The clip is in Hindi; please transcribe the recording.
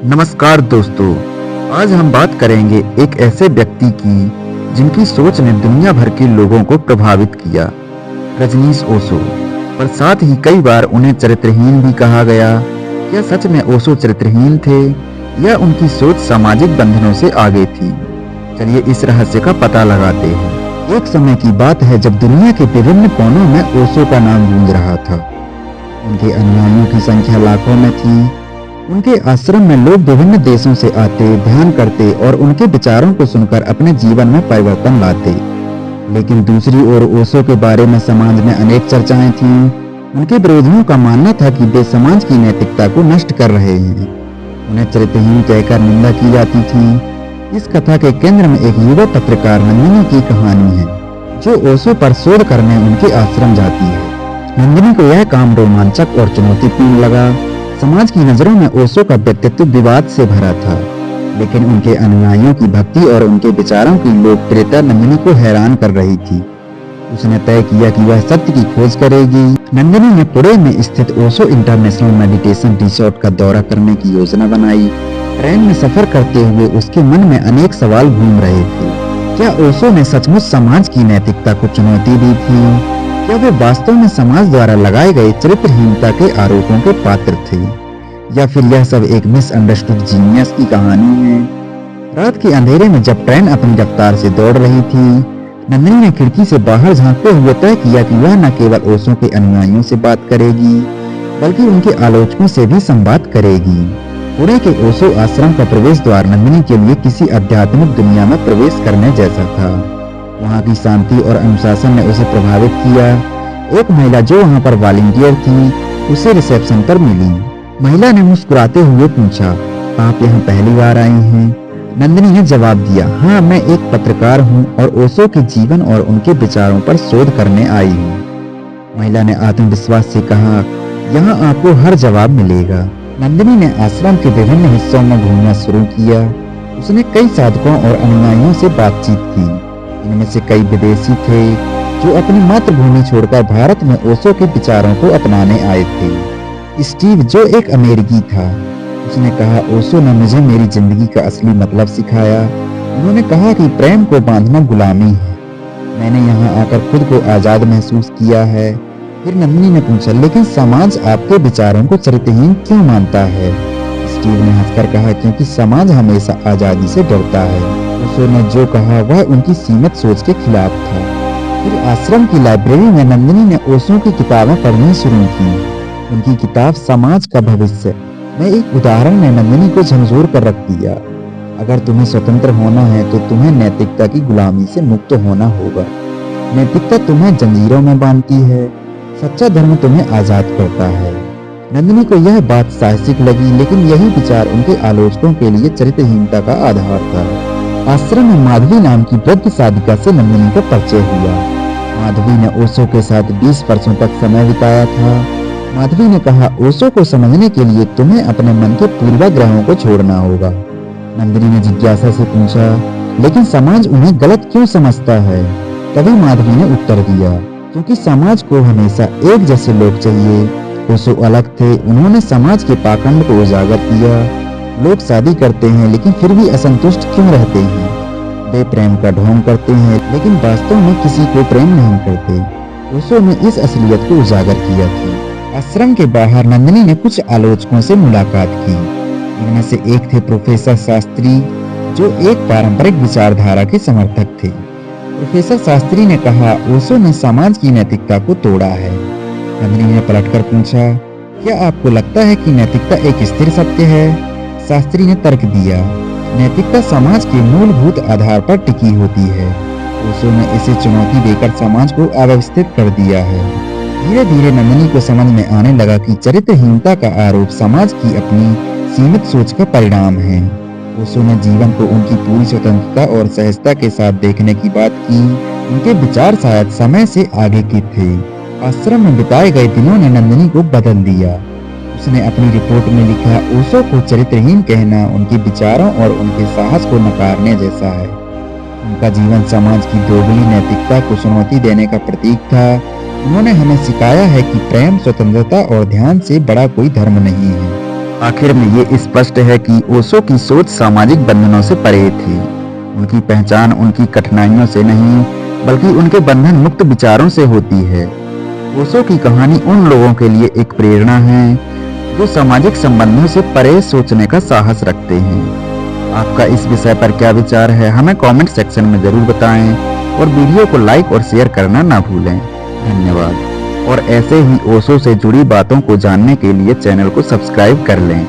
नमस्कार दोस्तों। आज हम बात करेंगे एक ऐसे व्यक्ति की जिनकी सोच ने दुनिया भर के लोगों को प्रभावित किया, रजनीश ओशो। पर साथ ही कई बार उन्हें चरित्रहीन भी कहा गया। क्या सच में ओशो चरित्रहीन थे या उनकी सोच सामाजिक बंधनों से आगे थी? चलिए इस रहस्य का पता लगाते हैं। एक समय की बात है जब दुनिया के विभिन्न कोनों में ओशो का नाम गूंज रहा था। उनके अनुयायियों की संख्या लाखों में थी। उनके आश्रम में लोग विभिन्न देशों से आते, ध्यान करते और उनके विचारों को सुनकर अपने जीवन में परिवर्तन लाते। लेकिन दूसरी ओर ओशो के बारे में समाज में अनेक चर्चाएं थीं। उनके विरोधियों का मानना था कि वे समाज की नैतिकता को नष्ट कर रहे हैं। उन्हें चरित्रहीन कहकर निंदा की जाती थी। इस कथा के केंद्र में एक युवा पत्रकार नंदिनी की कहानी है, जो ओशो पर शोध करने उनके आश्रम जाती है। नंदिनी को यह काम रोमांचक और चुनौतीपूर्ण लगा। समाज की नजरों में ओशो का व्यक्तित्व विवाद से भरा था, लेकिन उनके अनुयायियों की भक्ति और उनके विचारों की लोकप्रियता नंदिनी को हैरान कर रही थी। उसने तय किया कि वह सत्य की खोज करेगी। नंदिनी ने पुणे में स्थित ओशो इंटरनेशनल मेडिटेशन रिसोर्ट का दौरा करने की योजना बनाई। ट्रेन में सफर करते हुए उसके मन में अनेक सवाल घूम रहे थे। क्या ओशो ने सचमुच समाज की नैतिकता को चुनौती दी थी? क्या वे वास्तव में समाज द्वारा लगाए गए चरित्रहीनता के आरोपों के पात्र थे, या फिर यह सब एक मिसअंडरस्टूड जीनियस की कहानी है? रात के अंधेरे में जब ट्रेन अपनी रफ्तार से दौड़ रही थी, नंदिनी ने खिड़की से बाहर झांकते हुए तय किया कि वह न केवल ओशो के अनुयायियों से बात करेगी, बल्कि उनके आलोचकों से भी संवाद करेगी। पुणे के ओशो आश्रम का प्रवेश द्वार नंदिनी के लिए किसी आध्यात्मिक दुनिया में प्रवेश करने जैसा था। वहाँ की शांति और अनुशासन ने उसे प्रभावित किया। एक महिला जो वहाँ पर वॉलंटियर थी, उसे रिसेप्शन पर मिली। महिला ने मुस्कुराते हुए पूछा, आप यहाँ पहली बार आई हैं? नंदिनी ने जवाब दिया, हाँ, मैं एक पत्रकार हूँ और ओशो के जीवन और उनके विचारों पर शोध करने आई हूँ। महिला ने आत्मविश्वास से कहा, यहाँ आपको हर जवाब मिलेगा। नंदिनी ने आश्रम के विभिन्न हिस्सों में घूमना शुरू किया। उसने कई साधकों और अनुयायियों से बातचीत की। इनमें से कई विदेशी थे जो अपनी मातृभूमि छोड़कर भारत में ओशो के विचारों को अपनाने आए थे। स्टीव, जो एक अमेरिकी था, उसने कहा, ओशो ने मुझे मेरी जिंदगी का असली मतलब सिखाया। उन्होंने कहा कि प्रेम को बांधना गुलामी है। मैंने यहाँ आकर खुद को आजाद महसूस किया है। फिर नंदिनी ने पूछा, लेकिन समाज आपके विचारों को चरित्रहीन क्यों मानता है? स्टीव ने हंसकर कहा, क्योंकि समाज हमेशा आजादी से डरता है। ओशो ने जो कहा वह उनकी सीमित सोच के खिलाफ था। फिर आश्रम की लाइब्रेरी में नंदिनी ने ओशो की किताबें पढ़नी शुरू की। उनकी किताब समाज का भविष्य में एक उदाहरण ने नंदिनी को झंझोर कर रख दिया। अगर तुम्हें स्वतंत्र होना है तो तुम्हें नैतिकता की गुलामी से मुक्त होना होगा। नैतिकता तुम्हें जंजीरों में बांधती है, सच्चा धर्म तुम्हें आजाद करता है। नंदिनी को यह बात साहसिक लगी, लेकिन यही विचार उनके आलोचकों के लिए चरित्रहीनता का आधार था। आश्रम में माधवी नाम की वृद्ध साधिका से नंदिनी का परिचय हुआ। माधवी ने ओशो के साथ 20 वर्षों तक समय बिताया था। माधवी ने कहा, ओशो को समझने के लिए तुम्हें अपने मन के पूर्वाग्रहों को छोड़ना होगा। नंदिनी ने जिज्ञासा से पूछा, लेकिन समाज उन्हें गलत क्यों समझता है? तभी माधवी ने उत्तर दिया, क्योंकि समाज को हमेशा एक जैसे लोग चाहिए। ओशो अलग थे। उन्होंने समाज के पाखंड को उजागर किया। लोग शादी करते हैं लेकिन फिर भी असंतुष्ट क्यों रहते हैं? वे प्रेम का ढोंग करते हैं लेकिन वास्तव में किसी को प्रेम नहीं करते। ओशो ने इस असलियत को उजागर किया था। आश्रम के बाहर नंदिनी ने कुछ आलोचकों से मुलाकात की। इनमें से एक थे प्रोफेसर शास्त्री, जो एक पारंपरिक विचारधारा के समर्थक थे। प्रोफेसर शास्त्री ने कहा, ओशो ने समाज की नैतिकता को तोड़ा है। नंदिनी ने पलटकर पूछा, क्या आपको लगता है कि नैतिकता एक स्थिर सत्य है? शास्त्री ने तर्क दिया, नैतिकता समाज के मूलभूत आधार पर टिकी होती है। ओशो ने इसे चुनौती देकर समाज को अव्यवस्थित कर दिया है। धीरे धीरे नंदिनी को समझ में आने लगा कि चरित्रहीनता का आरोप समाज की अपनी सीमित सोच का परिणाम है। ओशो ने जीवन को उनकी पूरी स्वतंत्रता और सहजता के साथ देखने की बात की। उनके विचार शायद समय से आगे के थे। आश्रम में बिताए गए दिनों ने नंदिनी को बदल दिया। उसने अपनी रिपोर्ट में लिखा, ओशो को चरित्रहीन कहना उनके विचारों और उनके साहस को नकारने जैसा है। उनका जीवन समाज की दोगली नैतिकता को चुनौती देने का प्रतीक था। उन्होंने हमें सिखाया है कि प्रेम, स्वतंत्रता और ध्यान से बड़ा कोई धर्म नहीं है। आखिर में ये स्पष्ट है कि ओशो की सोच सामाजिक बंधनों से परे थी। उनकी पहचान उनकी कठिनाइयों से नहीं, बल्कि उनके बंधन मुक्त विचारों से होती है। ओशो की कहानी उन लोगों के लिए एक प्रेरणा है जो सामाजिक संबंधों से परे सोचने का साहस रखते हैं। आपका इस विषय पर क्या विचार है, हमें कमेंट सेक्शन में जरूर बताएं और वीडियो को लाइक और शेयर करना ना भूलें। धन्यवाद। और ऐसे ही ओशो से जुड़ी बातों को जानने के लिए चैनल को सब्सक्राइब कर लें।